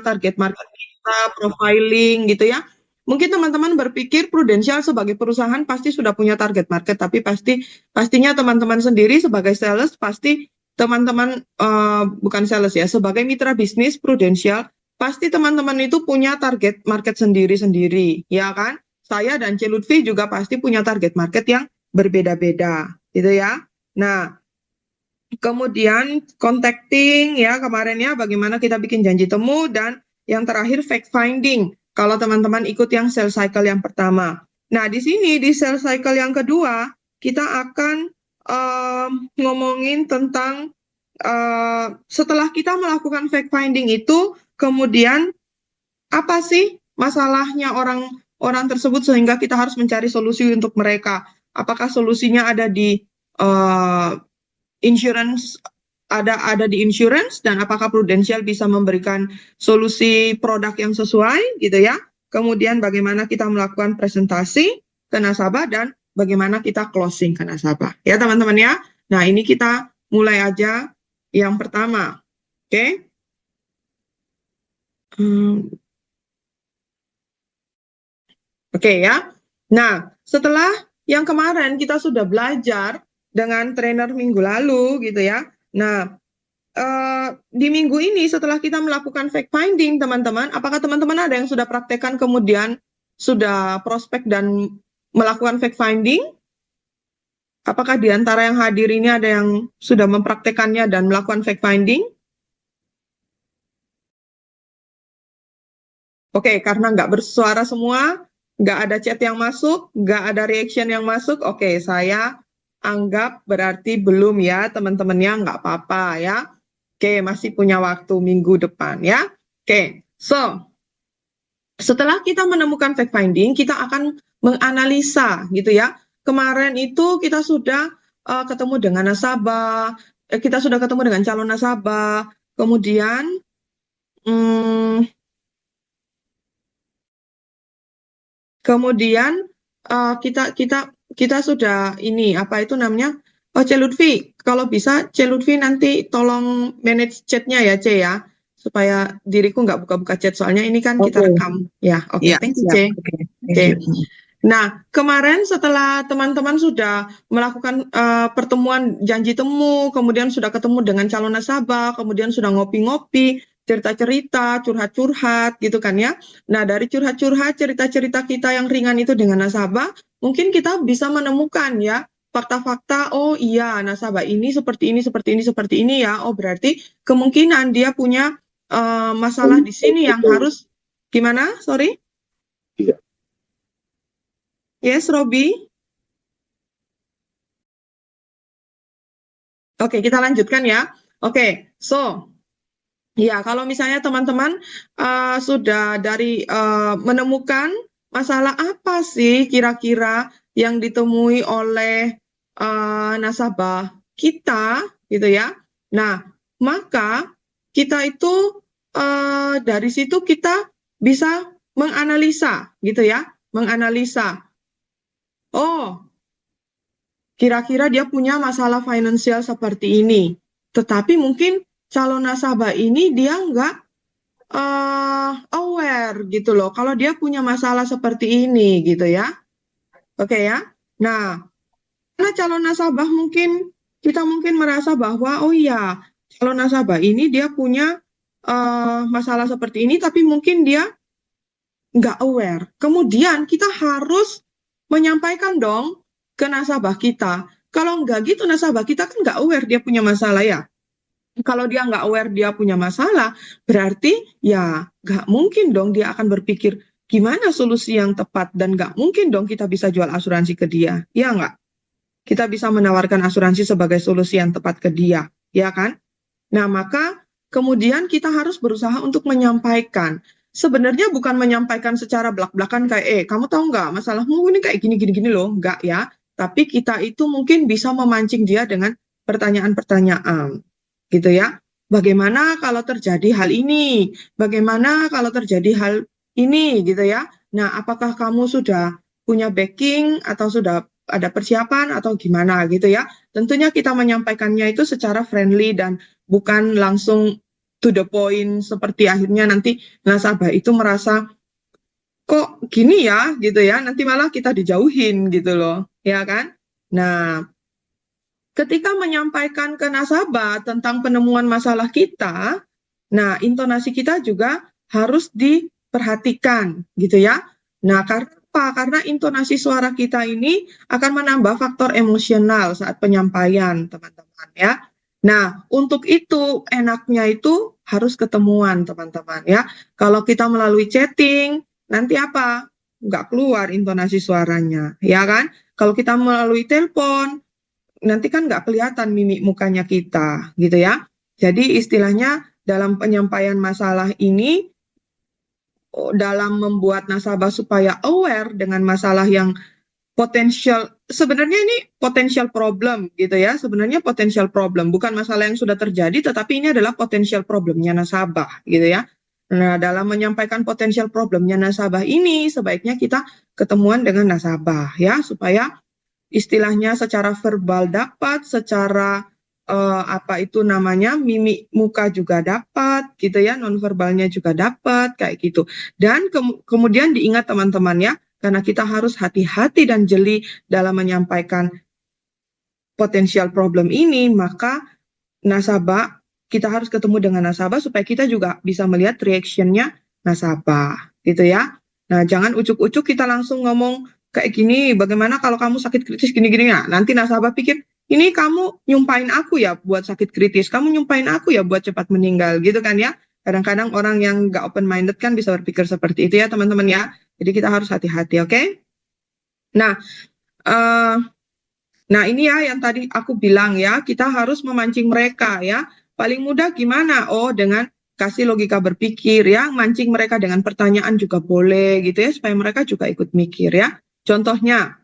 target market kita, profiling gitu ya. Mungkin teman-teman berpikir Prudential sebagai perusahaan pasti sudah punya target market, tapi pastinya teman-teman sendiri sebagai sales pasti teman-teman bukan sales ya, sebagai mitra bisnis Prudential pasti teman-teman itu punya target market sendiri-sendiri, ya kan? Saya dan C. Lutfi juga pasti punya target market yang berbeda-beda, gitu ya. Nah, kemudian contacting ya kemarin ya, bagaimana kita bikin janji temu, dan yang terakhir fact finding. Kalau teman-teman ikut yang sales cycle yang pertama. Nah, di sini di sales cycle yang kedua kita akan ngomongin tentang setelah kita melakukan fact finding itu, kemudian apa sih masalahnya orang tersebut sehingga kita harus mencari solusi untuk mereka. Apakah solusinya ada di insurance, ada di insurance, dan apakah Prudential bisa memberikan solusi produk yang sesuai gitu ya. Kemudian bagaimana kita melakukan presentasi ke nasabah dan bagaimana kita closing ke nasabah. Ya teman-teman ya. Nah ini kita mulai aja yang pertama. Oke. Oke ya. Nah setelah yang kemarin kita sudah belajar dengan trainer minggu lalu gitu ya. Nah, di minggu ini setelah kita melakukan fact finding, teman-teman, apakah teman-teman ada yang sudah praktekkan kemudian sudah prospek dan melakukan fact finding? Apakah di antara yang hadir ini ada yang sudah mempraktekannya dan melakukan fact finding? Oke, karena nggak bersuara semua, nggak ada chat yang masuk, nggak ada reaction yang masuk, oke, saya anggap berarti belum ya teman-temannya, nggak apa-apa ya. Oke, masih punya waktu minggu depan ya. Oke, so setelah kita menemukan fact finding, kita akan menganalisa gitu ya. Kemarin itu kita sudah ketemu dengan nasabah, kita sudah ketemu dengan calon nasabah, kemudian kita sudah ini apa itu namanya? Oh, C. Lutfi, kalau bisa C. Lutfi nanti tolong manage chatnya ya C ya, supaya diriku nggak buka-buka chat, soalnya ini kan kita rekam ya. Oke, thank you C. Oke. Nah, kemarin setelah teman-teman sudah melakukan pertemuan janji temu, kemudian sudah ketemu dengan calon nasabah, kemudian sudah ngopi-ngopi, cerita-cerita, curhat-curhat gitu kan ya. Nah, dari curhat-curhat, cerita-cerita kita yang ringan itu dengan nasabah, mungkin kita bisa menemukan ya fakta-fakta, oh iya nasabah ini seperti ini, seperti ini, seperti ini ya. Oh berarti kemungkinan dia punya masalah di sini yang harus gimana? Sorry? Yes, Robi? Oke, kita lanjutkan ya. Oke, so ya kalau misalnya teman-teman sudah dari menemukan masalah apa sih kira-kira yang ditemui oleh nasabah kita gitu ya. Nah, maka kita itu dari situ kita bisa menganalisa gitu ya, menganalisa. Oh, kira-kira dia punya masalah finansial seperti ini. Tetapi mungkin calon nasabah ini dia nggak aware gitu loh. Kalau dia punya masalah seperti ini gitu ya. Oke ya. Nah, karena calon nasabah kita mungkin merasa bahwa oh iya calon nasabah ini dia punya masalah seperti ini, tapi mungkin dia nggak aware. Kemudian kita harus menyampaikan dong ke nasabah kita. Kalau nggak gitu nasabah kita kan nggak aware dia punya masalah ya. Kalau dia nggak aware dia punya masalah, berarti ya nggak mungkin dong dia akan berpikir gimana solusi yang tepat, dan nggak mungkin dong kita bisa jual asuransi ke dia, ya nggak? Kita bisa menawarkan asuransi sebagai solusi yang tepat ke dia, ya kan? Nah, maka kemudian kita harus berusaha untuk menyampaikan. Sebenarnya bukan menyampaikan secara belak-belakan kayak, kamu tahu nggak masalahmu ini kayak gini-gini loh, nggak ya. Tapi kita itu mungkin bisa memancing dia dengan pertanyaan-pertanyaan, gitu ya. Bagaimana kalau terjadi hal ini? Bagaimana kalau terjadi hal ini, gitu ya. Nah, apakah kamu sudah punya backing atau sudah ada persiapan atau gimana gitu ya. Tentunya kita menyampaikannya itu secara friendly dan bukan langsung to the point seperti akhirnya nanti nasabah itu merasa kok gini ya gitu ya, nanti malah kita dijauhin gitu loh, ya kan? Nah, ketika menyampaikan ke nasabah tentang penemuan masalah kita, nah intonasi kita juga harus diperhatikan gitu ya. Nah, karena apa? Karena intonasi suara kita ini akan menambah faktor emosional saat penyampaian, teman-teman ya. Nah, untuk itu enaknya itu harus ketemuan, teman-teman ya. Kalau kita melalui chatting, nanti apa? Nggak keluar intonasi suaranya, ya kan? Kalau kita melalui telepon, nanti kan nggak kelihatan mimik mukanya kita, gitu ya. Jadi istilahnya dalam penyampaian masalah ini, dalam membuat nasabah supaya aware dengan masalah yang potensial, sebenarnya ini potential problem gitu ya, sebenarnya potential problem, bukan masalah yang sudah terjadi, tetapi ini adalah potential problemnya nasabah gitu ya. Nah, dalam menyampaikan potential problemnya nasabah ini, sebaiknya kita ketemuan dengan nasabah ya, supaya istilahnya secara verbal dapat, secara apa itu namanya, mimik muka juga dapat gitu ya, nonverbalnya juga dapat kayak gitu. Dan kemudian diingat teman-teman ya, karena kita harus hati-hati dan jeli dalam menyampaikan potensial problem ini, maka nasabah, kita harus ketemu dengan nasabah supaya kita juga bisa melihat reaction-nya nasabah gitu ya. Nah, jangan ucuk-ucuk kita langsung ngomong kayak gini, bagaimana kalau kamu sakit kritis gini-gini. Nah, nanti nasabah pikir, ini kamu nyumpain aku ya buat sakit kritis, kamu nyumpain aku ya buat cepat meninggal gitu kan ya. Kadang-kadang orang yang nggak open-minded kan bisa berpikir seperti itu ya teman-teman ya. Jadi kita harus hati-hati, oke? Nah, eh, nah ini ya yang tadi aku bilang ya, kita harus memancing mereka ya. Paling mudah gimana? Oh, dengan kasih logika berpikir ya, mancing mereka dengan pertanyaan juga boleh gitu ya, supaya mereka juga ikut mikir ya. Contohnya,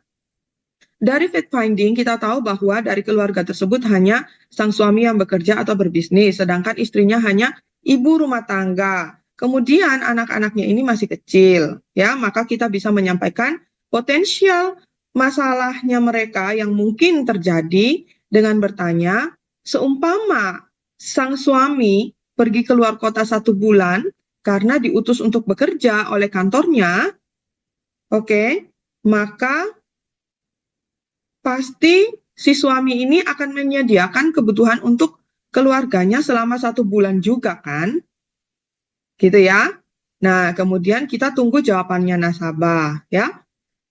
dari fact finding kita tahu bahwa dari keluarga tersebut hanya sang suami yang bekerja atau berbisnis, sedangkan istrinya hanya ibu rumah tangga. Kemudian anak-anaknya ini masih kecil, ya, maka kita bisa menyampaikan potensial masalahnya mereka yang mungkin terjadi dengan bertanya, seumpama sang suami pergi keluar kota 1 bulan karena diutus untuk bekerja oleh kantornya, oke, maka pasti si suami ini akan menyediakan kebutuhan untuk keluarganya selama 1 bulan juga kan, gitu ya. Nah, kemudian kita tunggu jawabannya nasabah, ya.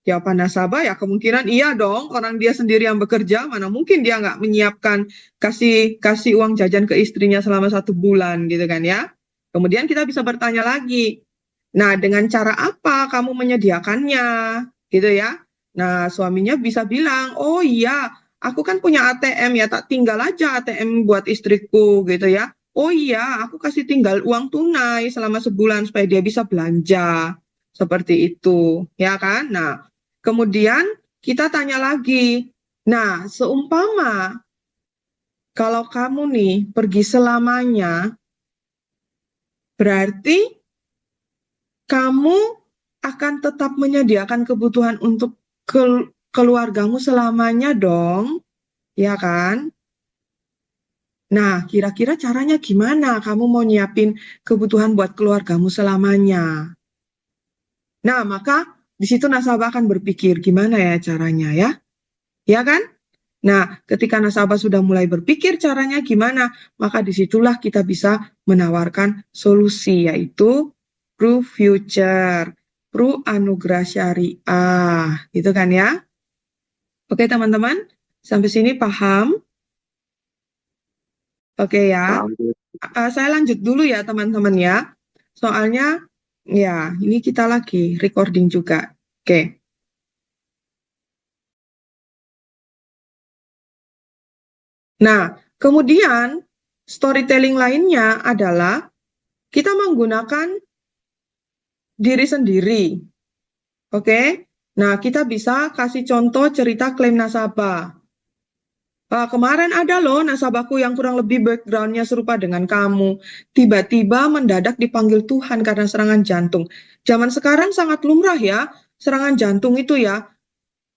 Jawaban nasabah ya kemungkinan iya dong, orang dia sendiri yang bekerja, mana mungkin dia nggak menyiapkan kasih uang jajan ke istrinya selama 1 bulan, gitu kan ya. Kemudian kita bisa bertanya lagi, nah dengan cara apa kamu menyediakannya, gitu ya. Nah, suaminya bisa bilang, oh iya, aku kan punya ATM ya, tak tinggal aja ATM buat istriku gitu ya. Oh iya, aku kasih tinggal uang tunai selama sebulan supaya dia bisa belanja. Seperti itu, ya kan? Nah, kemudian kita tanya lagi, nah, seumpama kalau kamu nih pergi selamanya, berarti kamu akan tetap menyediakan kebutuhan untuk keluargamu selamanya dong, ya kan? Nah, kira-kira caranya gimana kamu mau nyiapin kebutuhan buat keluargamu selamanya? Nah, maka di situ nasabah akan berpikir gimana ya caranya ya? Ya kan? Nah, ketika nasabah sudah mulai berpikir caranya gimana, maka disitulah kita bisa menawarkan solusi, yaitu Pru Future, Pru Anugerah Syariah, gitu kan ya? Oke teman-teman, sampai sini paham? Oke ya, saya lanjut dulu ya teman-teman ya. Soalnya, ya ini kita lagi recording juga. Oke. Nah, kemudian storytelling lainnya adalah kita menggunakan diri sendiri. Oke. Nah, kita bisa kasih contoh cerita klaim nasabah. Kemarin ada loh nasabahku yang kurang lebih backgroundnya serupa dengan kamu. Tiba-tiba mendadak dipanggil Tuhan karena serangan jantung. Zaman sekarang sangat lumrah ya, serangan jantung itu ya.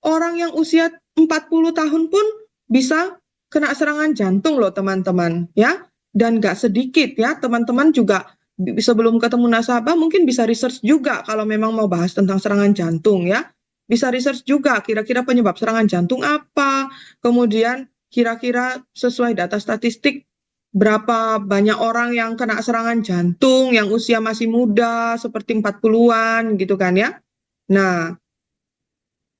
Orang yang usia 40 tahun pun bisa kena serangan jantung loh teman-teman. Ya, dan nggak sedikit ya, teman-teman juga sebelum ketemu nasabah mungkin bisa research juga kalau memang mau bahas tentang serangan jantung ya. Bisa research juga kira-kira penyebab serangan jantung apa, kemudian kira-kira sesuai data statistik berapa banyak orang yang kena serangan jantung yang usia masih muda seperti 40-an gitu kan ya. Nah,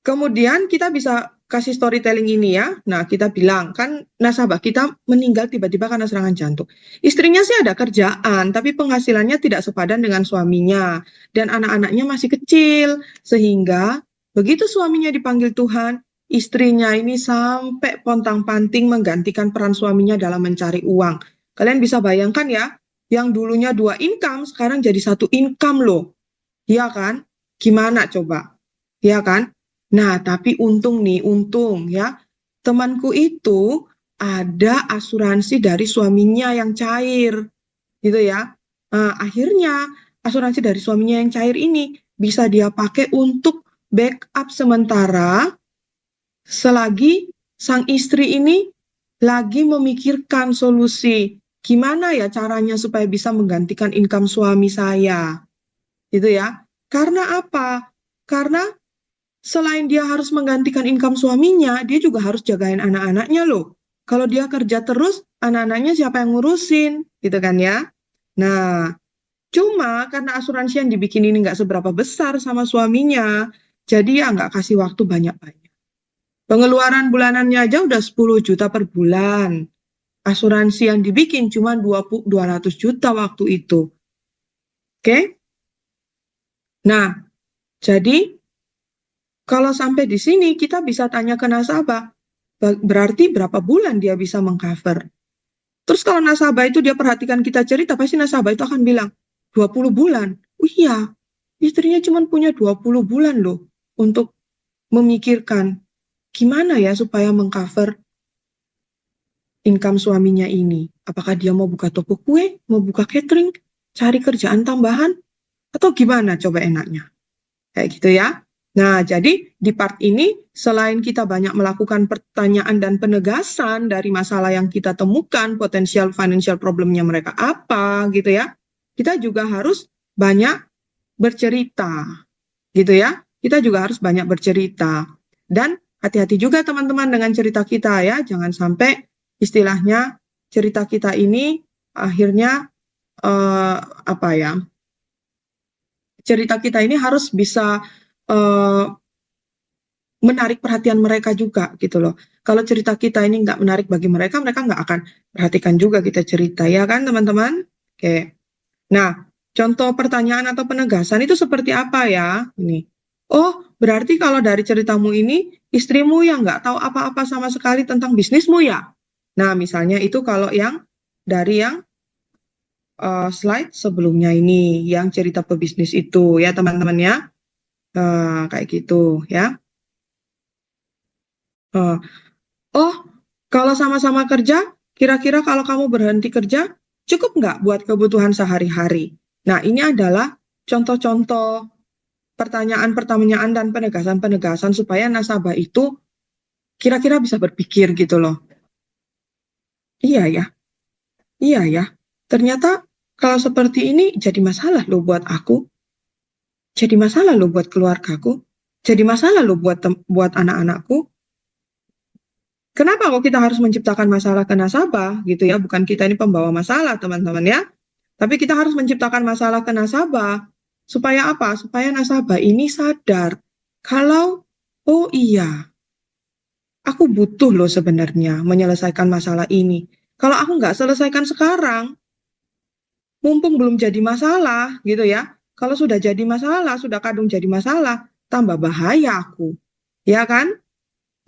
kemudian kita bisa kasih storytelling ini ya. Nah, kita bilang, kan nasabah kita meninggal tiba-tiba karena serangan jantung. Istrinya sih ada kerjaan, tapi penghasilannya tidak sepadan dengan suaminya. Dan anak-anaknya masih kecil. Sehingga begitu suaminya dipanggil Tuhan, istrinya ini sampai pontang-panting menggantikan peran suaminya dalam mencari uang. Kalian bisa bayangkan ya, yang dulunya 2 income, sekarang jadi 1 income loh. Iya kan? Gimana coba? Iya kan? Nah, tapi untung nih, untung ya, temanku itu ada asuransi dari suaminya yang cair, gitu ya. Akhirnya asuransi dari suaminya yang cair ini bisa dia pakai untuk backup sementara selagi sang istri ini lagi memikirkan solusi gimana ya caranya supaya bisa menggantikan income suami saya, gitu ya. Karena apa? Karena selain dia harus menggantikan income suaminya, dia juga harus jagain anak-anaknya loh. Kalau dia kerja terus, anak-anaknya siapa yang ngurusin? Gitu kan ya. Nah, cuma karena asuransi yang dibikin ini nggak seberapa besar sama suaminya, jadi ya nggak kasih waktu banyak-banyak. Pengeluaran bulanannya aja udah 10 juta per bulan. Asuransi yang dibikin cuma 200 juta waktu itu. Oke? Nah, jadi kalau sampai di sini kita bisa tanya ke nasabah, berarti berapa bulan dia bisa mengcover. Terus kalau nasabah itu dia perhatikan kita cerita, pasti nasabah itu akan bilang, 20 bulan. Oh iya, istrinya cuma punya 20 bulan loh untuk memikirkan gimana ya supaya mengcover income suaminya ini. Apakah dia mau buka toko kue, mau buka catering, cari kerjaan tambahan, atau gimana coba enaknya. Kayak gitu ya. Nah, jadi di part ini, selain kita banyak melakukan pertanyaan dan penegasan dari masalah yang kita temukan, potensial financial problemnya mereka apa, gitu ya, kita juga harus banyak bercerita, gitu ya. Kita juga harus banyak bercerita. Dan hati-hati juga teman-teman dengan cerita kita ya, jangan sampai istilahnya cerita kita ini akhirnya apa ya? Cerita kita ini harus bisa menarik perhatian mereka juga gitu loh. Kalau cerita kita ini nggak menarik bagi mereka, mereka nggak akan perhatikan juga kita cerita, ya kan teman-teman? Oke. Nah, contoh pertanyaan atau penegasan itu seperti apa ya? Ini. Oh, berarti kalau dari ceritamu ini, istrimu yang nggak tahu apa-apa sama sekali tentang bisnismu ya? Nah, misalnya itu kalau yang dari yang slide sebelumnya ini, yang cerita pebisnis itu ya teman-teman ya. Kayak gitu ya. Oh, kalau sama-sama kerja, kira-kira kalau kamu berhenti kerja, cukup nggak buat kebutuhan sehari-hari? Nah, ini adalah contoh-contoh pertanyaan-pertanyaan dan penegasan-penegasan supaya nasabah itu kira-kira bisa berpikir gitu loh. Iya ya, iya ya. Ternyata kalau seperti ini jadi masalah loh buat aku, jadi masalah loh buat keluargaku, jadi masalah loh buat anak-anakku. Kenapa kok kita harus menciptakan masalah ke nasabah gitu ya? Bukan kita ini pembawa masalah, teman-teman ya. Tapi kita harus menciptakan masalah ke nasabah. Supaya apa? Supaya nasabah ini sadar kalau, oh iya, aku butuh loh sebenarnya menyelesaikan masalah ini. Kalau aku nggak selesaikan sekarang, mumpung belum jadi masalah gitu ya. Kalau sudah jadi masalah, sudah kadung jadi masalah, tambah bahaya aku. Ya kan?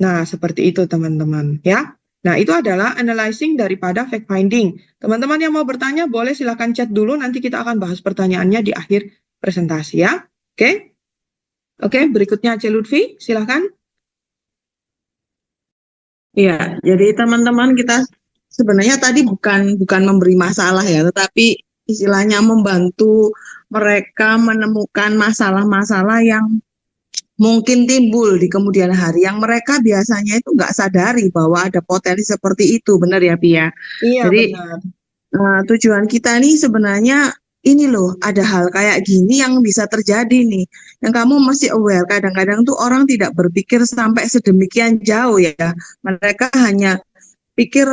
Nah, seperti itu teman-teman ya. Nah, itu adalah analyzing daripada fact finding. Teman-teman yang mau bertanya boleh silakan chat dulu, nanti kita akan bahas pertanyaannya di akhir presentasi ya. Oke? Oke, berikutnya Aceh Lutfi, silakan. Ya, jadi teman-teman kita sebenarnya tadi bukan memberi masalah ya, tetapi istilahnya membantu mereka menemukan masalah-masalah yang mungkin timbul di kemudian hari yang mereka biasanya itu nggak sadari bahwa ada potensi seperti itu, benar ya Pia? Iya, Jadi benar. tujuan kita nih sebenarnya ini loh, ada hal kayak gini yang bisa terjadi nih. Yang kamu masih aware, kadang-kadang tuh orang tidak berpikir sampai sedemikian jauh ya. Mereka hanya pikir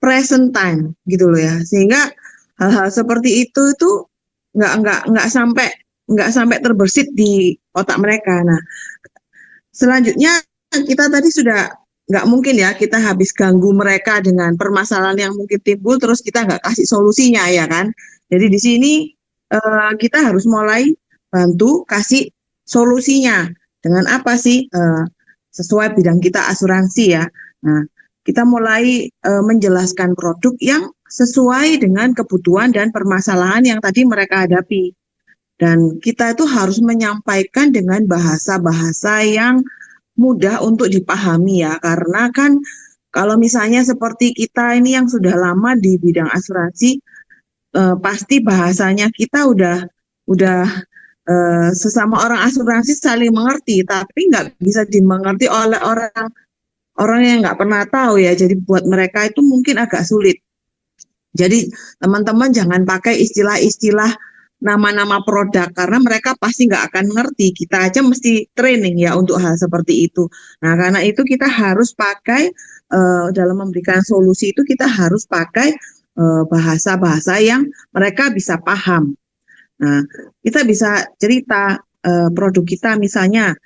present time gitu loh ya. Sehingga hal-hal seperti itu nggak sampai terbersit di otak mereka. Nah, selanjutnya kita tadi sudah nggak mungkin ya kita habis ganggu mereka dengan permasalahan yang mungkin timbul terus kita nggak kasih solusinya ya kan. Jadi di sini kita harus mulai bantu kasih solusinya dengan apa sih sesuai bidang kita asuransi ya. Nah, kita mulai menjelaskan produk yang sesuai dengan kebutuhan dan permasalahan yang tadi mereka hadapi. Dan kita itu harus menyampaikan dengan bahasa-bahasa yang mudah untuk dipahami ya, karena kan kalau misalnya seperti kita ini yang sudah lama di bidang asuransi, pasti bahasanya kita udah sesama orang asuransi saling mengerti, tapi nggak bisa dimengerti oleh orang yang nggak pernah tahu ya. Jadi buat mereka itu mungkin agak sulit. Jadi teman-teman jangan pakai istilah-istilah nama-nama produk karena mereka pasti nggak akan ngerti. Kita aja mesti training ya untuk hal seperti itu. Nah, karena itu kita harus pakai dalam memberikan solusi itu kita harus pakai bahasa-bahasa yang mereka bisa paham. Nah, kita bisa cerita produk kita misalnya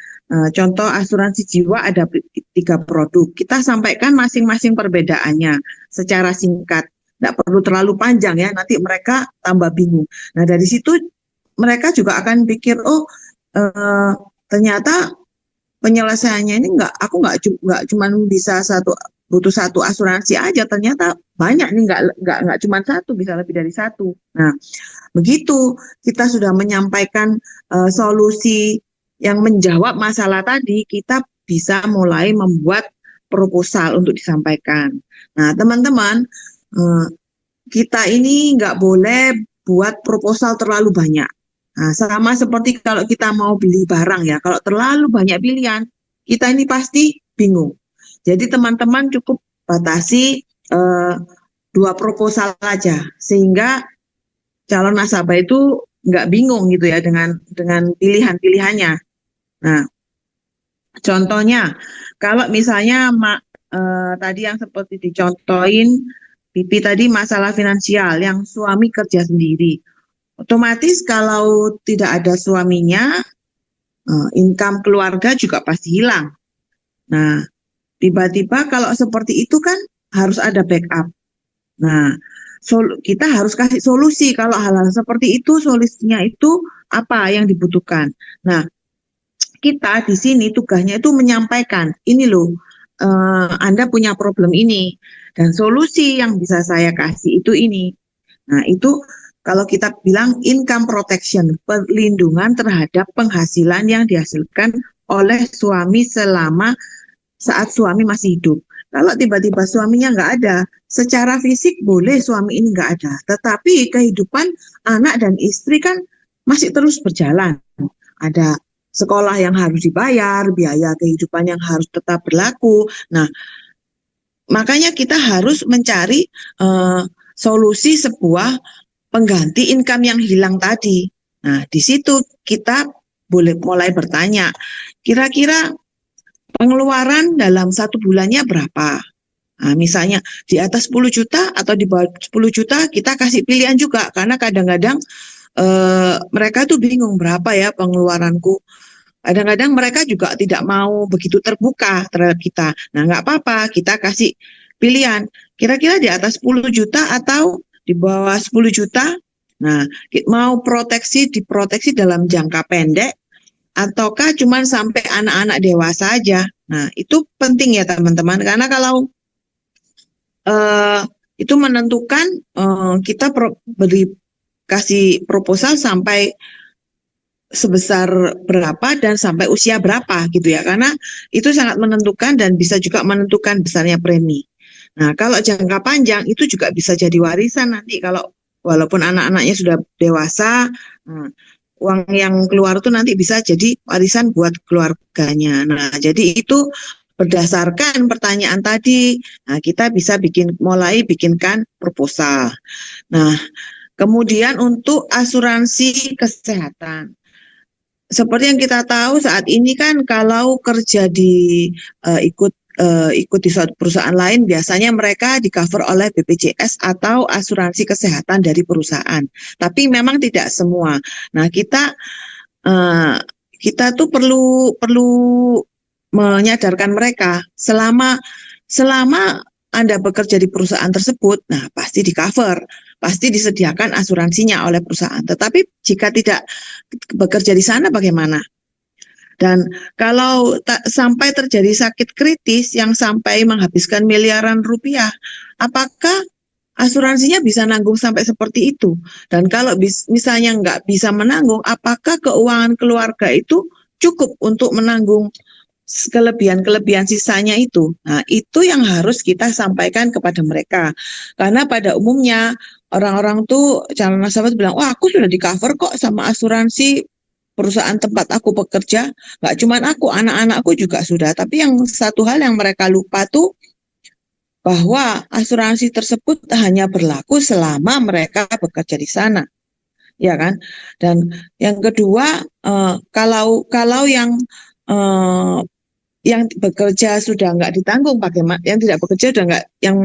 contoh asuransi jiwa ada 3 produk. Kita sampaikan masing-masing perbedaannya secara singkat. Tidak perlu terlalu panjang ya, nanti mereka tambah bingung. Nah, dari situ mereka juga akan pikir, oh ternyata penyelesaiannya ini aku nggak cuma bisa butuh satu asuransi aja, ternyata banyak nih, nggak cuma satu, bisa lebih dari satu. Nah, begitu kita sudah menyampaikan solusi yang menjawab masalah tadi, kita bisa mulai membuat proposal untuk disampaikan. Nah, teman-teman, kita ini nggak boleh buat proposal terlalu banyak. Nah, sama seperti kalau kita mau beli barang ya, kalau terlalu banyak pilihan, kita ini pasti bingung. Jadi teman-teman cukup batasi 2 proposal aja, sehingga calon nasabah itu nggak bingung gitu ya dengan pilihan-pilihannya. Nah, contohnya, kalau misalnya tadi yang seperti dicontohin, Pipi tadi masalah finansial yang suami kerja sendiri. Otomatis kalau tidak ada suaminya, income keluarga juga pasti hilang. Nah, tiba-tiba kalau seperti itu kan harus ada backup. Nah, kita harus kasih solusi kalau hal-hal seperti itu, solusinya itu apa yang dibutuhkan. Nah, kita di sini tugasnya itu menyampaikan, ini loh, Anda punya problem ini, dan solusi yang bisa saya kasih itu ini. Nah, itu kalau kita bilang income protection, perlindungan terhadap penghasilan yang dihasilkan oleh suami selama saat suami masih hidup. Kalau tiba-tiba suaminya nggak ada, secara fisik boleh suami ini nggak ada, tetapi kehidupan anak dan istri kan masih terus berjalan. Ada sekolah yang harus dibayar, biaya kehidupan yang harus tetap berlaku. Nah, makanya kita harus mencari solusi sebuah pengganti income yang hilang tadi. Nah, di situ kita boleh mulai bertanya, kira-kira pengeluaran dalam 1 bulannya berapa? Nah, misalnya di atas 10 juta atau di bawah 10 juta, kita kasih pilihan juga, karena kadang-kadang mereka tuh bingung berapa ya pengeluaranku. Kadang-kadang mereka juga tidak mau begitu terbuka terhadap kita. Nah, nggak apa-apa, kita kasih pilihan. Kira-kira di atas 10 juta atau di bawah 10 juta? Nah, mau diproteksi dalam jangka pendek, ataukah cuma sampai anak-anak dewasa aja? Nah, itu penting ya teman-teman, karena kalau itu menentukan kita kasih proposal sampai sebesar berapa dan sampai usia berapa gitu ya, karena itu sangat menentukan dan bisa juga menentukan besarnya premi. Nah, kalau jangka panjang itu juga bisa jadi warisan nanti kalau walaupun anak-anaknya sudah dewasa, uang yang keluar itu nanti bisa jadi warisan buat keluarganya. Nah, jadi itu berdasarkan pertanyaan tadi, nah kita bisa mulai bikinkan proposal. Nah, kemudian untuk asuransi kesehatan. Seperti yang kita tahu saat ini kan kalau kerja ikut di suatu perusahaan lain, biasanya mereka di-cover oleh BPJS atau asuransi kesehatan dari perusahaan. Tapi memang tidak semua. Nah, kita tuh perlu menyadarkan mereka selama Anda bekerja di perusahaan tersebut, nah pasti di-cover, pasti disediakan asuransinya oleh perusahaan. Tetapi jika tidak bekerja di sana bagaimana? Dan kalau sampai terjadi sakit kritis yang sampai menghabiskan miliaran rupiah, apakah asuransinya bisa nanggung sampai seperti itu? Dan kalau misalnya nggak bisa menanggung, apakah keuangan keluarga itu cukup untuk menanggung kelebihan-kelebihan sisanya itu? Nah, itu yang harus kita sampaikan kepada mereka. Karena pada umumnya orang-orang tuh calon nasabah bilang, wah aku sudah di-cover kok sama asuransi perusahaan tempat aku bekerja. Nggak cuma aku, anak-anakku juga sudah. Tapi yang satu hal yang mereka lupa tuh bahwa asuransi tersebut hanya berlaku selama mereka bekerja di sana. Ya kan? Dan yang kedua, kalau yang bekerja sudah nggak ditanggung, bagaimana? Yang tidak bekerja sudah nggak, yang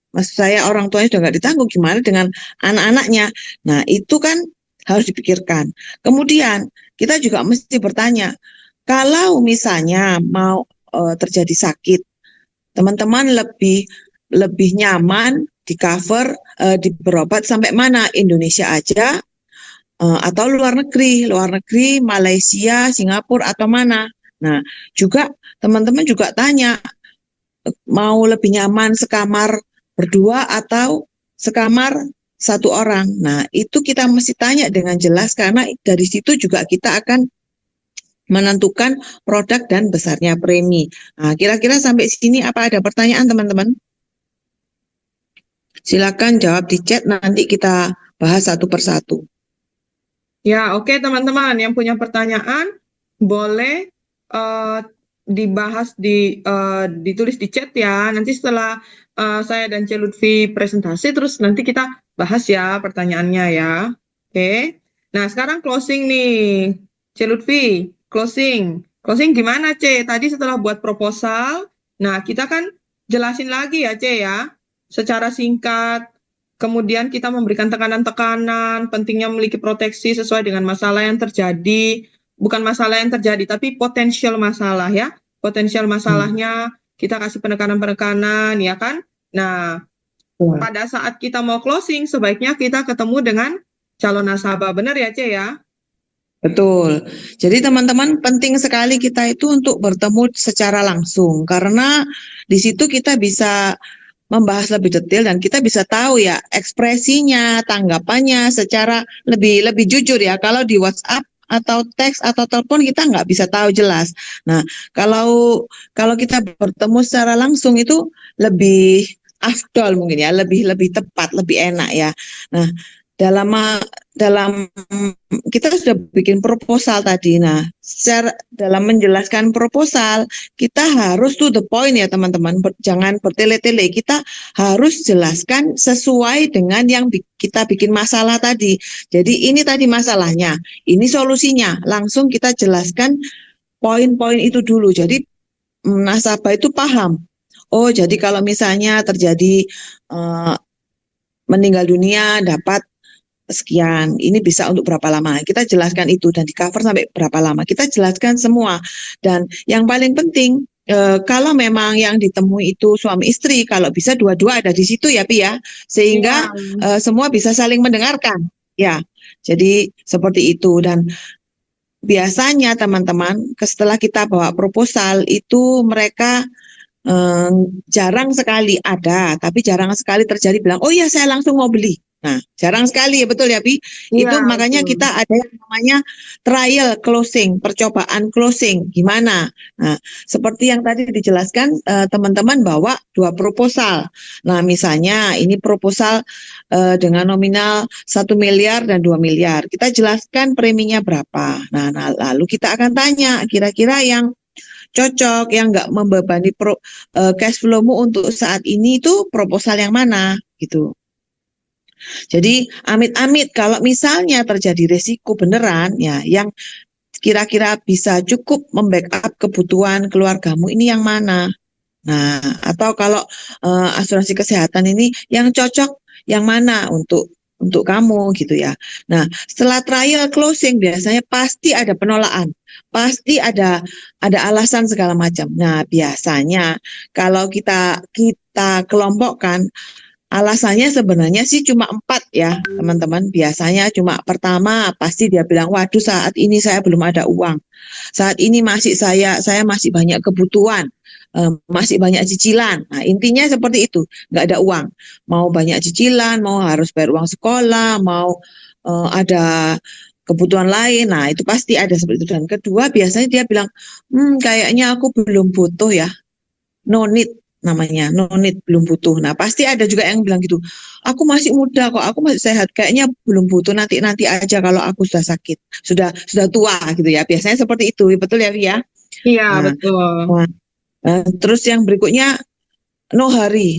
maksud saya orang tuanya sudah nggak ditanggung, gimana dengan anak-anaknya? Nah, itu kan harus dipikirkan. Kemudian kita juga mesti bertanya, kalau misalnya mau terjadi sakit, teman-teman lebih nyaman di cover, berobat sampai mana? Indonesia aja atau luar negeri, Malaysia, Singapura atau mana? Nah, juga teman-teman juga tanya, mau lebih nyaman sekamar berdua atau sekamar satu orang. Nah, itu kita mesti tanya dengan jelas karena dari situ juga kita akan menentukan produk dan besarnya premi. Nah, kira-kira sampai sini apa ada pertanyaan teman-teman? Silakan jawab di chat, nanti kita bahas satu persatu. Ya, oke teman-teman yang punya pertanyaan boleh dibahas ditulis di chat ya. Nanti setelah saya dan C. Lutfi presentasi, terus nanti kita bahas ya pertanyaannya ya. Oke. Nah, sekarang closing nih. C. Lutfi, closing. Closing gimana, C? Tadi setelah buat proposal, nah kita kan jelasin lagi ya, C ya. Secara singkat, kemudian kita memberikan tekanan-tekanan, pentingnya memiliki proteksi sesuai dengan masalah yang terjadi. Bukan masalah yang terjadi, tapi potensial masalah ya. Potensial masalahnya, kita kasih penekanan-penekanan, ya kan? Nah, pada saat kita mau closing, sebaiknya kita ketemu dengan calon nasabah. Benar ya, Ce ya? Betul. Jadi teman-teman penting sekali kita itu untuk bertemu secara langsung. Karena di situ kita bisa membahas lebih detail dan kita bisa tahu ya ekspresinya, tanggapannya secara lebih jujur ya. Kalau di WhatsApp atau teks atau telepon kita nggak bisa tahu jelas. Nah, kalau kita bertemu secara langsung itu lebih afdol mungkin ya, lebih tepat, lebih enak ya. Nah, dalam kita sudah bikin proposal tadi. Nah, dalam menjelaskan proposal kita harus to the point ya teman-teman. Jangan bertele-tele. Kita harus jelaskan sesuai dengan yang kita bikin masalah tadi. Jadi ini tadi masalahnya, ini solusinya. Langsung kita jelaskan poin-poin itu dulu. Jadi nasabah itu paham. Oh, jadi kalau misalnya terjadi meninggal dunia dapat sekian, ini bisa untuk berapa lama, kita jelaskan itu dan di cover sampai berapa lama, kita jelaskan semua. Dan yang paling penting kalau memang yang ditemui itu suami istri, kalau bisa dua-dua ada di situ ya Pi ya, sehingga semua bisa saling mendengarkan ya. Jadi seperti itu. Dan biasanya teman-teman setelah kita bawa proposal itu mereka jarang sekali ada, tapi jarang sekali terjadi bilang, oh iya saya langsung mau beli. Nah, jarang sekali ya, betul ya, Pi? Ya, itu makanya kita ada yang namanya trial closing, percobaan closing. Gimana? Nah, seperti yang tadi dijelaskan teman-teman bawa 2 proposal. Nah, misalnya ini proposal dengan nominal 1 miliar dan 2 miliar. Kita jelaskan preminya berapa. Nah, lalu kita akan tanya kira-kira yang cocok, yang nggak membebani cash flow-mu untuk saat ini itu proposal yang mana gitu. Jadi amit-amit kalau misalnya terjadi resiko beneran ya, yang kira-kira bisa cukup membackup kebutuhan keluargamu ini yang mana. Nah, atau kalau asuransi kesehatan ini yang cocok yang mana untuk kamu gitu ya. Nah, setelah trial closing biasanya pasti ada penolakan, pasti ada alasan segala macam. Nah, biasanya kalau kita kelompokkan, alasannya sebenarnya sih cuma 4 ya, teman-teman. Biasanya cuma pertama pasti dia bilang, waduh saat ini saya belum ada uang. Saat ini saya masih banyak kebutuhan, masih banyak cicilan. Nah, intinya seperti itu, nggak ada uang. Mau banyak cicilan, mau harus bayar uang sekolah, mau ada kebutuhan lain. Nah, itu pasti ada seperti itu. Dan kedua, biasanya dia bilang, kayaknya aku belum butuh ya. No need namanya, no need, belum butuh. Nah, pasti ada juga yang bilang gitu, aku masih muda kok, aku masih sehat, kayaknya belum butuh, nanti aja kalau aku sudah sakit, sudah tua gitu ya. Biasanya seperti itu, betul ya Via? Iya, Nah, betul. terus yang berikutnya no hurry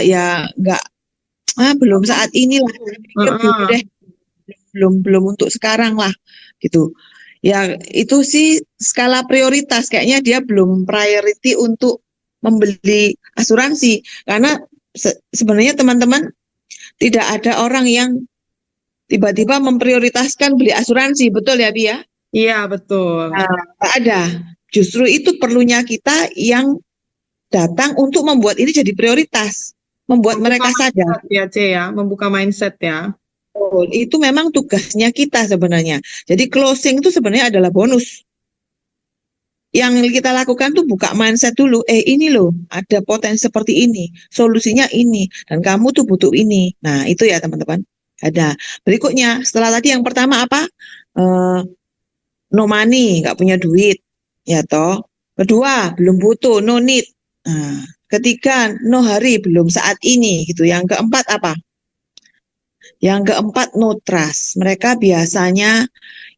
ya nggak, belum saat ini lah, saya pikir dulu Heeh. deh, belum untuk sekarang lah gitu. Ya itu sih skala prioritas, kayaknya dia belum priority untuk membeli asuransi, karena sebenarnya teman-teman tidak ada orang yang tiba-tiba memprioritaskan beli asuransi, betul ya Bi ya? Iya, betul. Nah, nggak ada. Justru itu perlunya kita yang datang untuk membuat ini jadi prioritas, membuat Membuka mereka sadar. mindset ya, C ya, membuka mindset ya. Oh, itu memang tugasnya kita sebenarnya. Jadi closing itu sebenarnya adalah bonus. Yang kita lakukan tuh buka mindset dulu. Ini loh, ada potensi seperti ini, solusinya ini, dan kamu tuh butuh ini. Nah, itu ya teman-teman. Ada. Berikutnya, setelah tadi yang pertama apa? No money, nggak punya duit. Ya toh. Kedua, belum butuh, no need. Nah, ketiga, no hurry, belum saat ini gitu. Yang keempat apa? Yang keempat, no trust. Mereka biasanya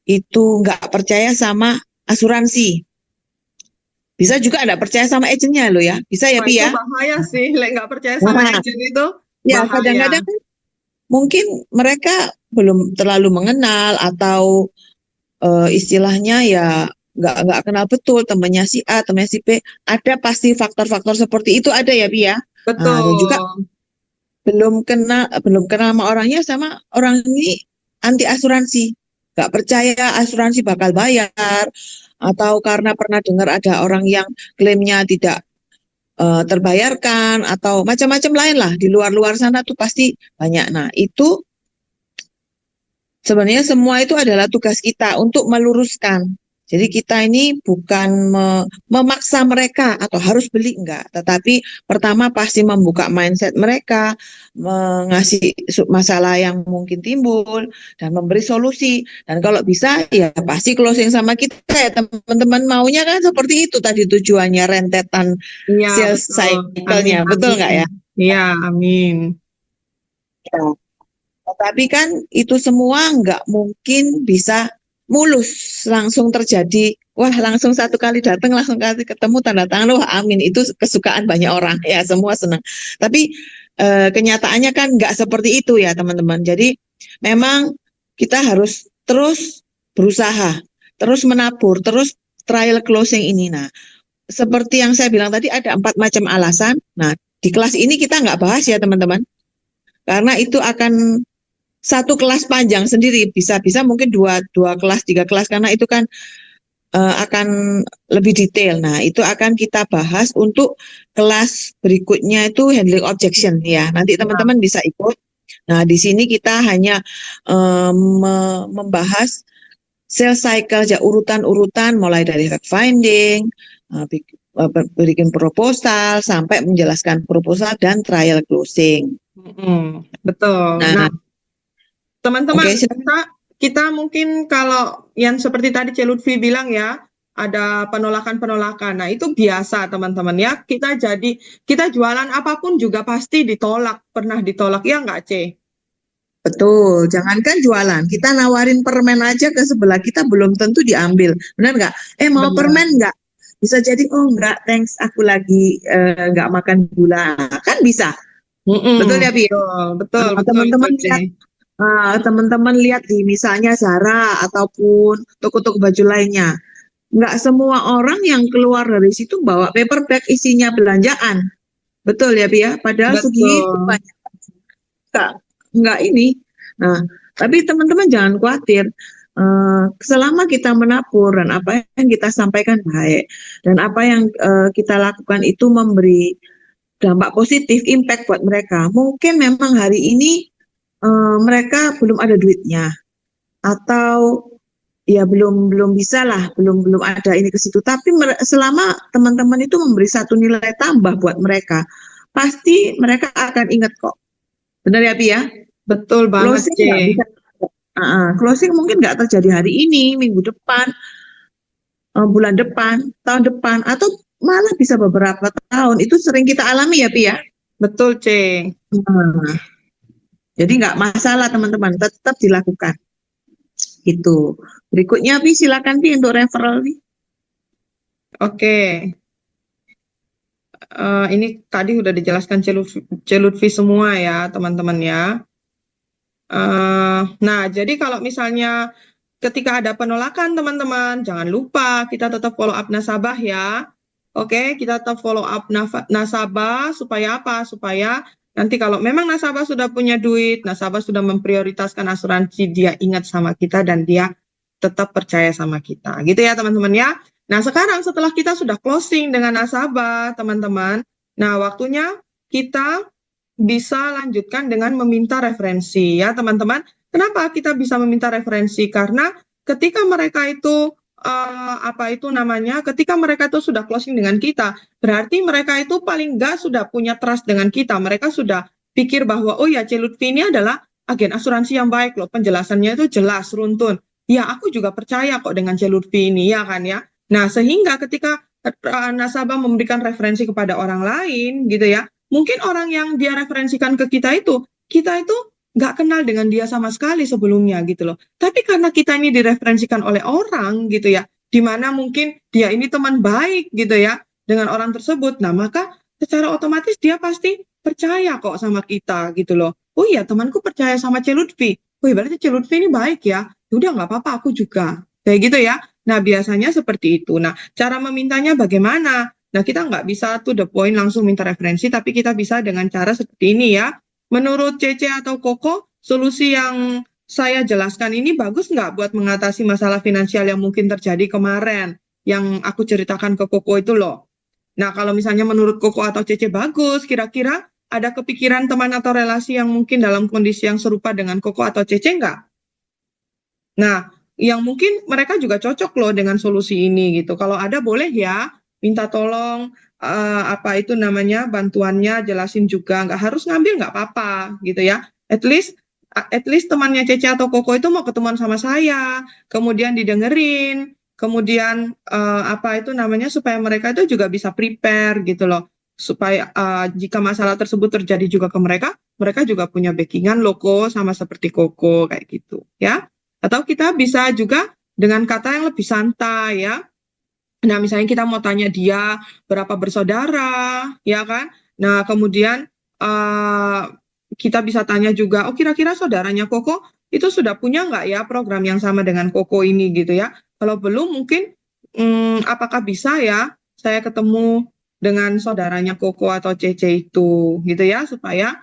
itu nggak percaya sama asuransi. Bisa juga nggak percaya sama agennya loh ya. Bisa ya, Wah, Pi itu ya? bahaya sih. Nggak percaya sama Nah, agent itu ya bahaya. kadang-kadang mungkin mereka belum terlalu mengenal atau istilahnya ya nggak kenal betul temannya si A, temannya si B. Ada pasti faktor-faktor seperti itu ada ya, Pi ya. Nah, dan juga Betul. belum kenal sama orangnya, sama orang ini anti asuransi, nggak percaya asuransi bakal bayar, atau karena pernah dengar ada orang yang klaimnya tidak terbayarkan, atau macam-macam lain lah di luar sana tuh pasti banyak. Nah, itu sebenarnya semua itu adalah tugas kita untuk meluruskan. Jadi kita ini bukan memaksa mereka atau harus beli, enggak. Tetapi pertama pasti membuka mindset mereka, mengasih masalah yang mungkin timbul, dan memberi solusi. Dan kalau bisa ya pasti closing sama kita ya teman-teman, maunya kan seperti itu tadi tujuannya, rentetan Iya, sales betul. Amin, cycle-nya. Betul amin. nggak ya? Iya, amin. Ya. Tapi kan itu semua nggak mungkin bisa mulus langsung terjadi. Wah, langsung satu kali datang langsung kali ketemu tanda tangan, wah amin, itu kesukaan banyak orang ya, semua senang. Tapi kenyataannya kan nggak seperti itu ya teman-teman. Jadi memang kita harus terus berusaha, terus menabur, terus trial closing ini. Nah, seperti yang saya bilang tadi ada 4 macam alasan. Nah, di kelas ini kita nggak bahas ya teman-teman, karena itu akan satu kelas panjang sendiri, bisa mungkin dua kelas, 3 kelas, karena itu kan akan lebih detail. Nah, itu akan kita bahas untuk kelas berikutnya, itu handling objection ya. Nanti teman-teman bisa ikut. Nah, di sini kita hanya membahas sales cycle ya, urutan-urutan mulai dari fact finding, bikin proposal, sampai menjelaskan proposal dan trial closing. Betul. Nah, Nah, teman-teman, oke, kita mungkin kalau yang seperti tadi C. Lutfi bilang ya, ada penolakan-penolakan. Nah, itu biasa teman-teman ya. Kita jualan apapun juga pasti ditolak, pernah ditolak ya nggak, C? betul, jangankan jualan, kita nawarin permen aja ke sebelah kita belum tentu diambil, benar nggak? Mau Benar. permen nggak? Bisa jadi, oh enggak, thanks, aku lagi enggak makan gula. Kan bisa. Betul ya, Pi? Betul, betul, betul itu, Teman-teman C. lihat teman-teman lihat di misalnya Zara ataupun toko-toko baju lainnya. Enggak semua orang yang keluar dari situ bawa paper bag isinya belanjaan. Betul ya, Pi ya? Padahal segitu Betul. banyak. Enggak ini. Nah, tapi teman-teman jangan khawatir. Selama kita menabur dan apa yang kita sampaikan baik dan apa yang kita lakukan itu memberi dampak positif, impact buat mereka. Mungkin memang hari ini mereka belum ada duitnya atau ya belum bisa lah, belum ada ini ke situ. Tapi selama teman-teman itu memberi satu nilai tambah buat mereka, pasti mereka akan ingat kok. Benar ya, Pi ya? Betul banget, Closing C. nggak bisa. Closing mungkin nggak terjadi hari ini, minggu depan, bulan depan, tahun depan, atau malah bisa beberapa tahun. Itu sering kita alami ya, Pi ya. Betul, C. Nah, jadi nggak masalah teman-teman, tetap dilakukan. Itu. Berikutnya, Pi, silakan Pi untuk referral Pi. Oke. Ini tadi udah dijelaskan C. Lutfi semua ya, teman-teman ya. Nah, jadi kalau misalnya ketika ada penolakan, teman-teman, jangan lupa kita tetap follow up nasabah ya. Oke, kita tetap follow up nasabah supaya apa? Supaya nanti kalau memang nasabah sudah punya duit, nasabah sudah memprioritaskan asuransi, dia ingat sama kita dan dia tetap percaya sama kita. Gitu ya, teman-teman ya. Nah, sekarang setelah kita sudah closing dengan nasabah, teman-teman, nah waktunya kita bisa lanjutkan dengan meminta referensi ya, teman-teman. Kenapa kita bisa meminta referensi? Karena ketika mereka itu ketika mereka itu sudah closing dengan kita, berarti mereka itu paling enggak sudah punya trust dengan kita. Mereka sudah pikir bahwa oh ya, C. Lutfi ini adalah agen asuransi yang baik loh, penjelasannya itu jelas, runtun. Ya, aku juga percaya kok dengan C. Lutfi ini ya kan ya. Nah, sehingga ketika nasabah memberikan referensi kepada orang lain gitu ya, mungkin orang yang dia referensikan ke kita itu nggak kenal dengan dia sama sekali sebelumnya gitu loh. Tapi karena kita ini direferensikan oleh orang gitu ya, di mana mungkin dia ini teman baik gitu ya dengan orang tersebut, nah maka secara otomatis dia pasti percaya kok sama kita gitu loh. Oh iya, temanku percaya sama C. Lutfi. Oh iya, berarti C. Lutfi ini baik ya. Udah nggak apa-apa, aku juga. Kayak gitu ya. Nah, biasanya seperti itu. Nah, cara memintanya bagaimana? Nah, kita nggak bisa to the point langsung minta referensi, tapi kita bisa dengan cara seperti ini ya. Menurut Cece atau Koko, solusi yang saya jelaskan ini bagus nggak buat mengatasi masalah finansial yang mungkin terjadi kemarin, yang aku ceritakan ke Koko itu loh. Nah, kalau misalnya menurut Koko atau Cece bagus, kira-kira ada kepikiran teman atau relasi yang mungkin dalam kondisi yang serupa dengan Koko atau Cece nggak? Nah, yang mungkin mereka juga cocok loh dengan solusi ini gitu. Kalau ada boleh ya minta tolong bantuannya jelasin juga, nggak harus ngambil nggak apa-apa gitu ya. At least temannya Cece atau Koko itu mau ketemuan sama saya, kemudian didengerin, kemudian supaya mereka itu juga bisa prepare gitu loh, supaya jika masalah tersebut terjadi juga ke mereka, mereka juga punya backingan logo sama seperti Koko kayak gitu ya. Atau kita bisa juga dengan kata yang lebih santai ya. Nah, misalnya kita mau tanya dia berapa bersaudara, ya kan? Nah, kemudian kita bisa tanya juga, oh kira-kira saudaranya Koko itu sudah punya nggak ya program yang sama dengan Koko ini gitu ya? Kalau belum mungkin apakah bisa ya saya ketemu dengan saudaranya Koko atau Cece itu gitu ya, supaya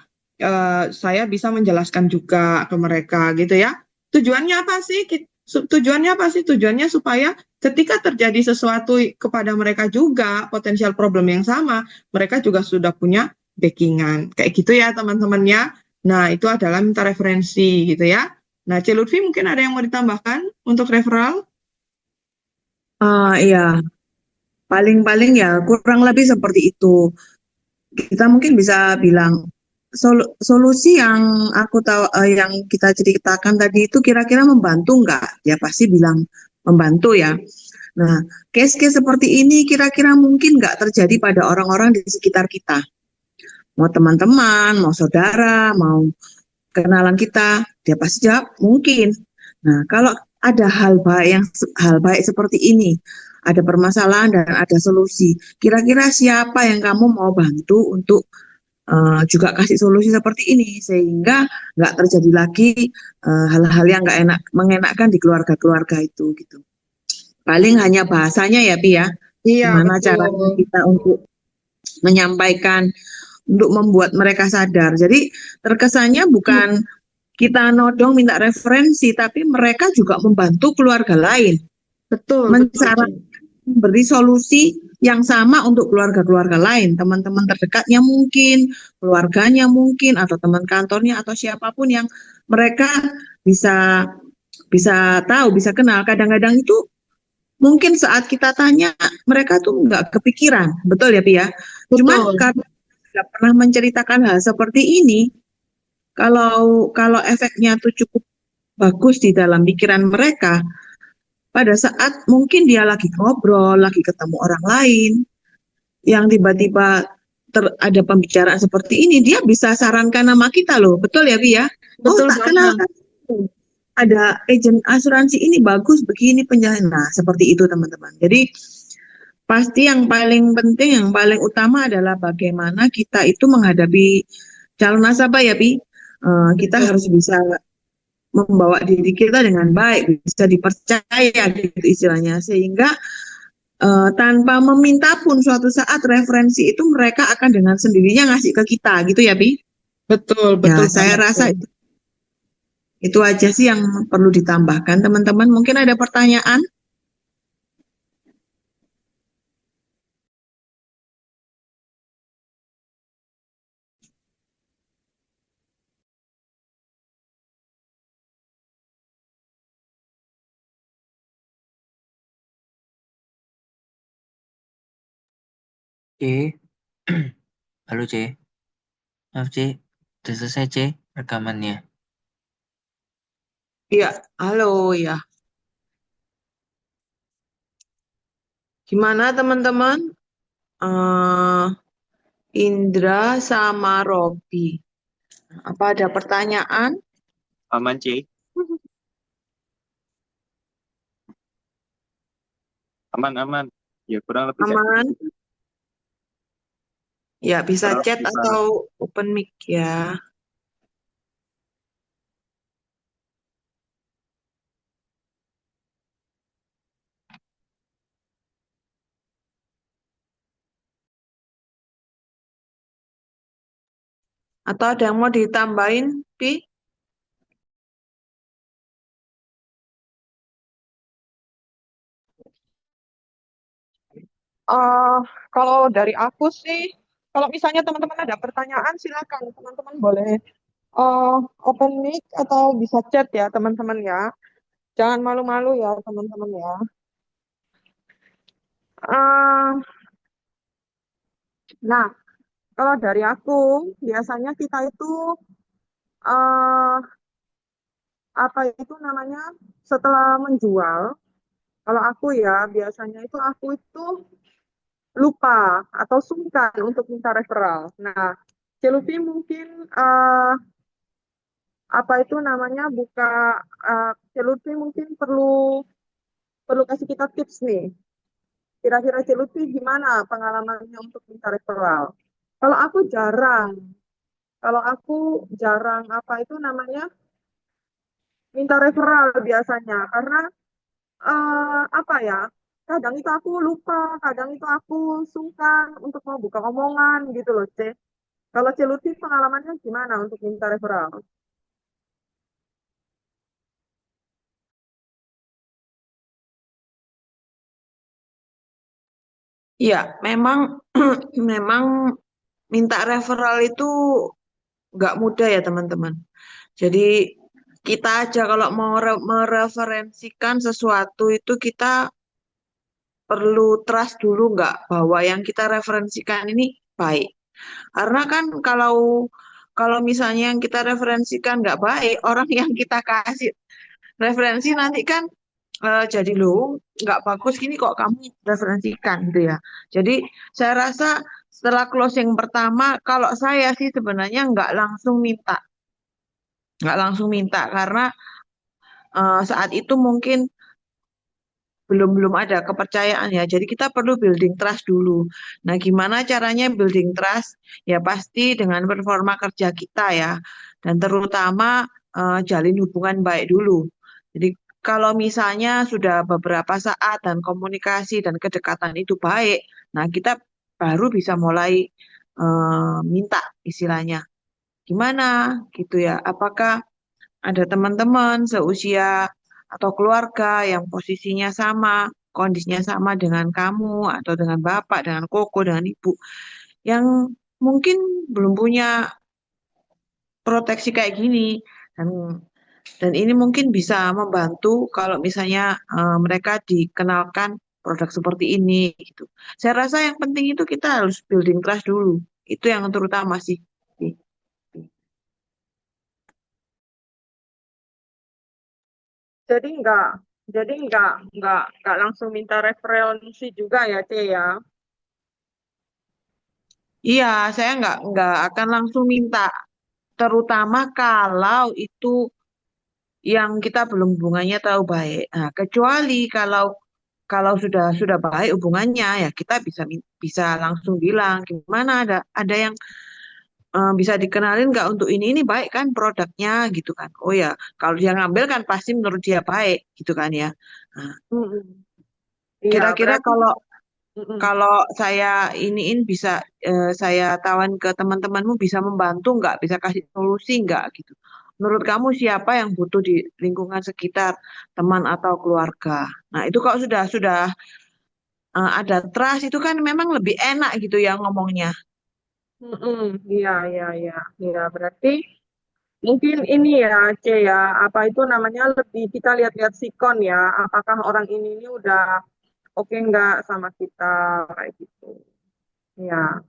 saya bisa menjelaskan juga ke mereka gitu ya. Tujuannya apa sih? Tujuannya supaya ketika terjadi sesuatu kepada mereka juga, potensial problem yang sama, mereka juga sudah punya backingan. Kayak gitu ya teman-temannya. Nah, itu adalah minta referensi gitu ya. Nah, C. Lutfi mungkin ada yang mau ditambahkan untuk referral? Iya, paling-paling ya kurang lebih seperti itu. Kita mungkin bisa bilang solusi yang aku tahu yang kita ceritakan tadi itu kira-kira membantu nggak? Ya pasti bilang membantu ya. Nah, case-case seperti ini kira-kira mungkin nggak terjadi pada orang-orang di sekitar kita. Mau teman-teman, mau saudara, mau kenalan kita, dia pasti jawab mungkin. Nah, kalau ada hal baik seperti ini, ada permasalahan dan ada solusi. Kira-kira siapa yang kamu mau bantu untuk juga kasih solusi seperti ini sehingga nggak terjadi lagi hal-hal yang nggak enak mengenakkan di keluarga-keluarga itu gitu. Paling hanya bahasanya ya Pi ya, Iya, gimana caranya betul. kita untuk menyampaikan untuk membuat mereka sadar. Jadi terkesannya bukan kita nodong minta referensi, tapi mereka juga membantu keluarga lain Betul, betul, mensarankan Cek. memberi solusi yang sama untuk keluarga-keluarga lain, teman-teman terdekatnya mungkin, keluarganya mungkin, atau teman kantornya atau siapapun yang mereka bisa bisa tahu, bisa kenal. Kadang-kadang itu mungkin saat kita tanya mereka tuh nggak kepikiran, betul ya Pi ya? Cuma Betul. karena nggak pernah menceritakan hal seperti ini, kalau kalau efeknya tuh cukup bagus di dalam pikiran mereka, pada saat mungkin dia lagi ngobrol, lagi ketemu orang lain, yang tiba-tiba ada pembicaraan seperti ini, dia bisa sarankan nama kita loh, betul ya Bi ya? Oh Betul tak banget. kenalkan, ada agen asuransi ini bagus begini penjelasan. Nah seperti itu teman-teman. Jadi pasti yang paling penting, yang paling utama adalah bagaimana kita itu menghadapi calon nasabah ya Bi. Kita Betul. harus bisa membawa diri kita dengan baik, bisa dipercaya gitu istilahnya, sehingga tanpa meminta pun suatu saat referensi itu mereka akan dengan sendirinya ngasih ke kita gitu ya Bi. Betul, Ya betul saya banget, rasa Cek. itu aja sih yang perlu ditambahkan teman-teman. Mungkin ada pertanyaan? C, halo C, maaf C, udah selesai C rekamannya. Iya, halo ya. Gimana teman-teman? Eh, Indra sama Robi. Apa ada pertanyaan? Aman, C. Aman, aman. Ya, kurang lebih kayak Aman? gitu. Ya, bisa Kurang chat lebih paham. atau open mic ya. Atau ada yang mau ditambahin, Pi? Eh, kalau dari aku sih, kalau misalnya teman-teman ada pertanyaan, silakan teman-teman boleh eh, open mic atau bisa chat ya teman-teman ya. Jangan malu-malu ya teman-teman ya. Eh, nah, kalau dari aku, biasanya kita itu eh apa itu namanya setelah menjual, kalau aku ya biasanya itu aku itu lupa atau sungkan untuk minta referral. Nah, Celupi mungkin apa itu namanya buka Celupi mungkin perlu perlu kasih kita tips nih. Kira-kira Celupi gimana pengalamannya untuk minta referral? Kalau aku jarang, kalau aku jarang apa itu namanya minta referral biasanya karena apa ya? Kadang itu aku lupa, kadang itu aku sungkan untuk mau buka omongan gitu loh, C. Kalau C Lutfi pengalamannya gimana untuk minta referral? Ya, memang memang minta referral itu nggak mudah ya teman-teman. Jadi kita aja kalau mau mereferensikan sesuatu itu kita perlu trust dulu nggak bahwa yang kita referensikan ini baik. Karena kan kalau kalau misalnya yang kita referensikan nggak baik, orang yang kita kasih referensi nanti kan jadi lo nggak bagus gini kok kamu referensikan gitu ya. Jadi saya rasa setelah closing pertama, kalau saya sih sebenarnya nggak langsung minta karena saat itu mungkin belum ada kepercayaan ya. Jadi kita perlu building trust dulu. Nah, gimana caranya building trust? Ya pasti dengan performa kerja kita ya. Dan terutama jalin hubungan baik dulu. Jadi kalau misalnya sudah beberapa saat dan komunikasi dan kedekatan itu baik, nah kita baru bisa mulai minta istilahnya. Gimana gitu ya? Apakah ada teman-teman seusia atau keluarga yang posisinya sama, kondisinya sama dengan kamu atau dengan bapak, dengan koko, dengan ibu, yang mungkin belum punya proteksi kayak gini. Dan ini mungkin bisa membantu kalau misalnya mereka dikenalkan produk seperti ini gitu. Saya rasa yang penting itu kita harus building trust dulu. Itu yang terutama sih. Jadi enggak langsung minta referensi juga ya, C ya. Iya, saya nggak akan langsung minta, terutama kalau itu yang kita belum hubungannya tahu baik. Nah, kecuali kalau kalau sudah baik hubungannya ya kita bisa langsung bilang gimana ada yang bisa dikenalin nggak untuk ini baik kan produknya gitu kan. Oh ya, kalau dia ngambil kan pasti menurut dia baik gitu kan ya. Nah, Mm-mm. Iya, kira-kira berarti kalau mm-mm. kalau saya iniin bisa saya tawan ke teman-temanmu bisa membantu nggak? Bisa kasih solusi nggak gitu? Menurut kamu siapa yang butuh di lingkungan sekitar teman atau keluarga? Nah itu kalau sudah ada trust itu kan memang lebih enak gitu ya ngomongnya. Mm-mm. Iya, iya, iya, iya. Berarti mungkin ini ya, C ya, apa itu namanya lebih kita lihat-lihat sikon ya, apakah orang ini udah oke nggak sama kita kayak gitu. Ya.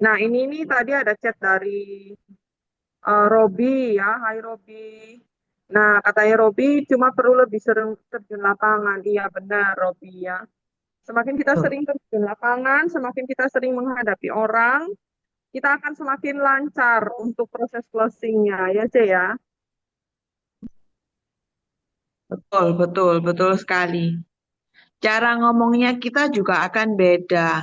Nah, ini nih tadi ada chat dari Robi ya, Hai Robi. Nah, katanya Robi cuma perlu lebih sering terjun lapangan. Iya benar, Robi ya. Semakin kita Tuh, sering terjun lapangan, semakin kita sering menghadapi orang, kita akan semakin lancar untuk proses closingnya ya, C ya. betul, betul, betul sekali. Cara ngomongnya kita juga akan beda.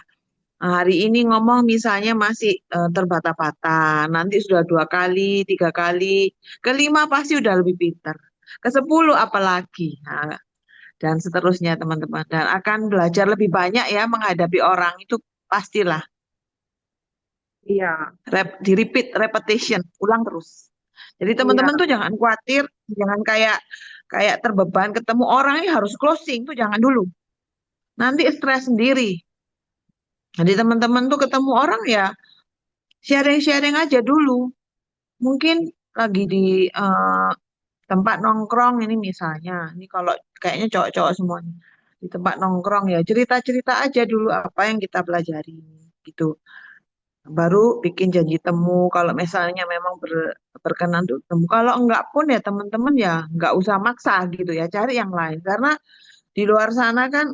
Nah, hari ini ngomong misalnya masih terbata-bata, nanti sudah 2 kali, 3 kali, kelima pasti udah lebih pintar, ke-10 apalagi, nah, dan seterusnya teman-teman. Dan akan belajar lebih banyak ya menghadapi orang itu pastilah. Iya, Di repeat, repetition, ulang terus. Jadi iya, teman-teman tuh jangan khawatir, jangan kayak kayak terbeban ketemu orang ini harus closing tuh jangan dulu. Nanti stres sendiri. Jadi teman-teman tuh ketemu orang ya sharing-sharing aja dulu. Mungkin lagi di tempat nongkrong ini misalnya, ini kalau kayaknya cowok-cowok semuanya di tempat nongkrong ya cerita-cerita aja dulu apa yang kita pelajari gitu. Baru bikin janji temu kalau misalnya memang berkenan untuk temu. Kalau enggak pun ya teman-teman ya enggak usah maksa gitu ya, cari yang lain. Karena di luar sana kan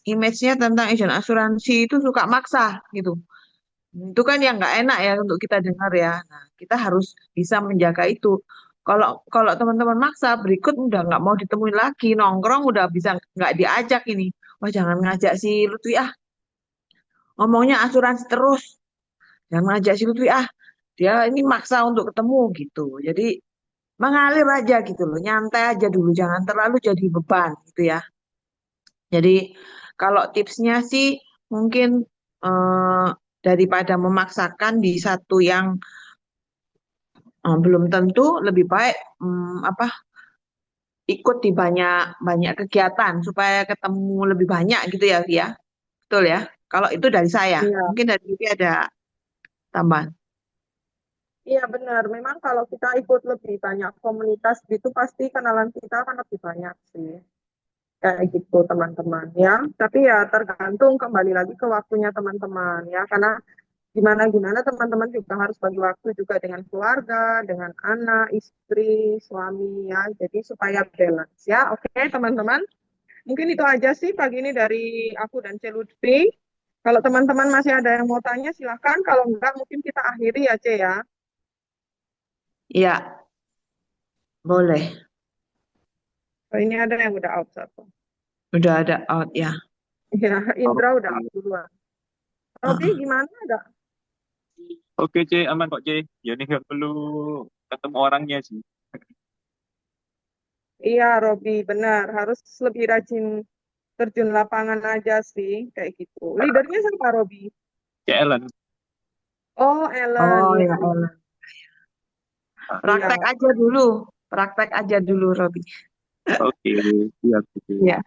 image-nya tentang agent asuransi itu suka maksa gitu. Itu kan yang nggak enak ya untuk kita dengar ya. Nah, kita harus bisa menjaga itu. Kalau kalau teman-teman maksa, berikut udah nggak mau ditemuin lagi, nongkrong udah bisa nggak diajak ini. Wah, jangan ngajak si Lutfi ah, ngomongnya asuransi terus. Jangan ngajak si Lutfi ah, dia ini maksa untuk ketemu gitu. Jadi mengalir aja gitu loh, nyantai aja dulu, jangan terlalu jadi beban gitu ya. Jadi kalau tipsnya sih mungkin eh, daripada memaksakan di satu yang belum tentu lebih baik apa ikut di banyak banyak kegiatan supaya ketemu lebih banyak gitu ya Via. Betul ya. Kalau itu dari saya, iya. mungkin dari Vivi ada tambahan. Iya benar, memang kalau kita ikut lebih banyak komunitas gitu pasti kenalan kita akan lebih banyak sih. Kayak gitu teman-teman ya. Tapi ya tergantung kembali lagi ke waktunya teman-teman ya. Karena gimana-gimana teman-teman juga harus bagi waktu juga dengan keluarga, dengan anak, istri, suami ya. Jadi supaya balance ya. Oke teman-teman. Mungkin itu aja sih pagi ini dari aku dan C. Lutfi. Kalau teman-teman masih ada yang mau tanya silahkan. Kalau enggak mungkin kita akhiri ya C ya. Iya, boleh. Oh, ini ada yang udah out satu. Udah ada out ya. Ya, Indra udah Oke. out duluan. Robi Heeh. gimana ada? Oke, C, aman kok, C. Ya, ini nggak perlu ketemu orangnya sih. Iya, Robi, benar. Harus lebih rajin terjun lapangan aja sih, kayak gitu. Leadernya siapa, Robi? C, Ellen. Oh, Ellen. Oh Iya, ya, iya. Ellen. Iya, Praktek aja dulu. Praktek aja dulu, Robi. Oke, siap, C. Ya.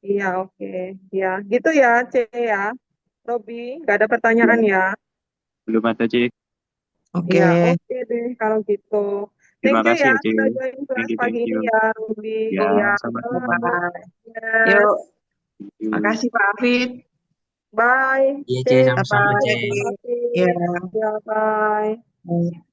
iya, oke. Ya, gitu ya, C ya. Robi, nggak ada pertanyaan Ya, ya? belum ada, C. Oke. Iya, oke deh kalau gitu. Thank Terima you kasih ya ya, C. sudah join Thank kelas you, pagi thank ini you. ya, Robi. Ya, Ya, sama-sama. Bye. yes. Yuk, Thank you. makasih Pak Afid. Bye, Iya, C. C, sama-sama, C. Bye. Terima kasih. Ya. Ya, bye. Bye.